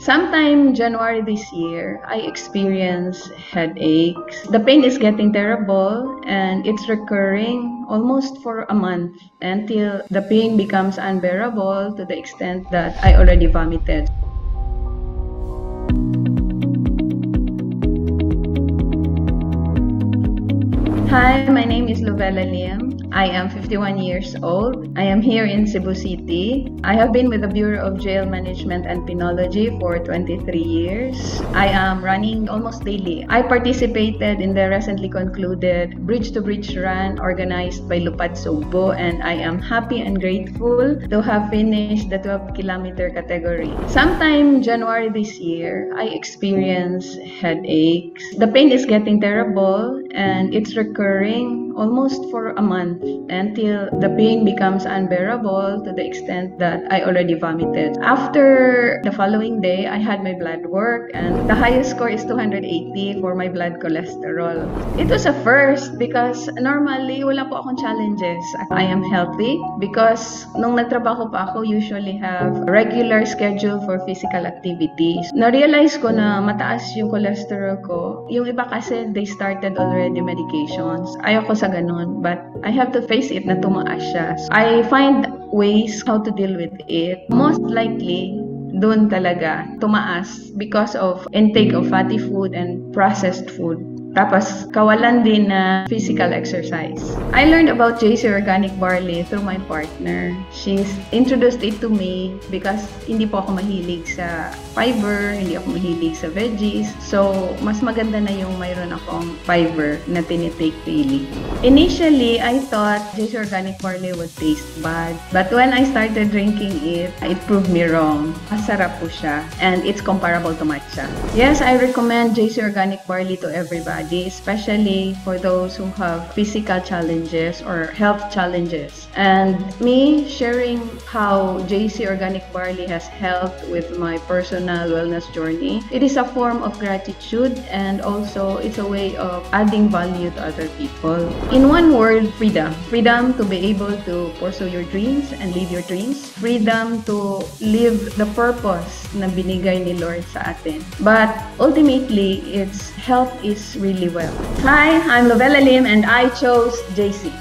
Sometime January this year, I experienced headaches. The pain is getting terrible and it's recurring almost for a month until the pain becomes unbearable to the extent that I already vomited. Hi, my name is Lovella Lim. I am 51 years old. I am here in Cebu City. I have been with the Bureau of Jail Management and Penology for 23 years. I am running almost daily. I participated in the recently concluded Bridge to Bridge Run organized by Lupad Sugbo, and I am happy and grateful to have finished the 12-kilometer category. Sometime January this year, I experienced headaches. The pain is getting terrible and it's recurring almost for a month until the pain becomes unbearable to the extent that I already vomited. After the following day, I had my blood work and the highest score is 280 for my blood cholesterol. It was a first because normally wala po akong challenges. I am healthy because nung nagtrabaho pa ako, usually have regular schedule for physical activities. Na-realize ko na mataas yung cholesterol ko. Yung iba kasi they started already medications. Ayoko sa ganun, but I have to face it na tumaas siya. I find ways how to deal with it. Most likely, doon talaga tumaas because of intake of fatty food and processed food. Tapos, kawalan din na physical exercise. I learned about JC Organic Barley through my partner. She's introduced it to me because hindi po ako mahilig sa fiber, hindi ako mahilig sa veggies. So, mas maganda na yung mayroon akong fiber na tinitake daily. Initially, I thought JC Organic Barley would taste bad. But when I started drinking it, it proved me wrong. Masarap po siya and it's comparable to matcha. Yes, I recommend JC Organic Barley to everybody, especially for those who have physical challenges or health challenges. And me sharing how JC Organic Barley has helped with my personal wellness journey, it is a form of gratitude and also it's a way of adding value to other people. In one word, freedom. Freedom to be able to pursue your dreams and live your dreams. Freedom to live the purpose na binigay ni Lord sa atin. But ultimately, its health is really well. Hi, I'm Lovella Lim and I chose JC.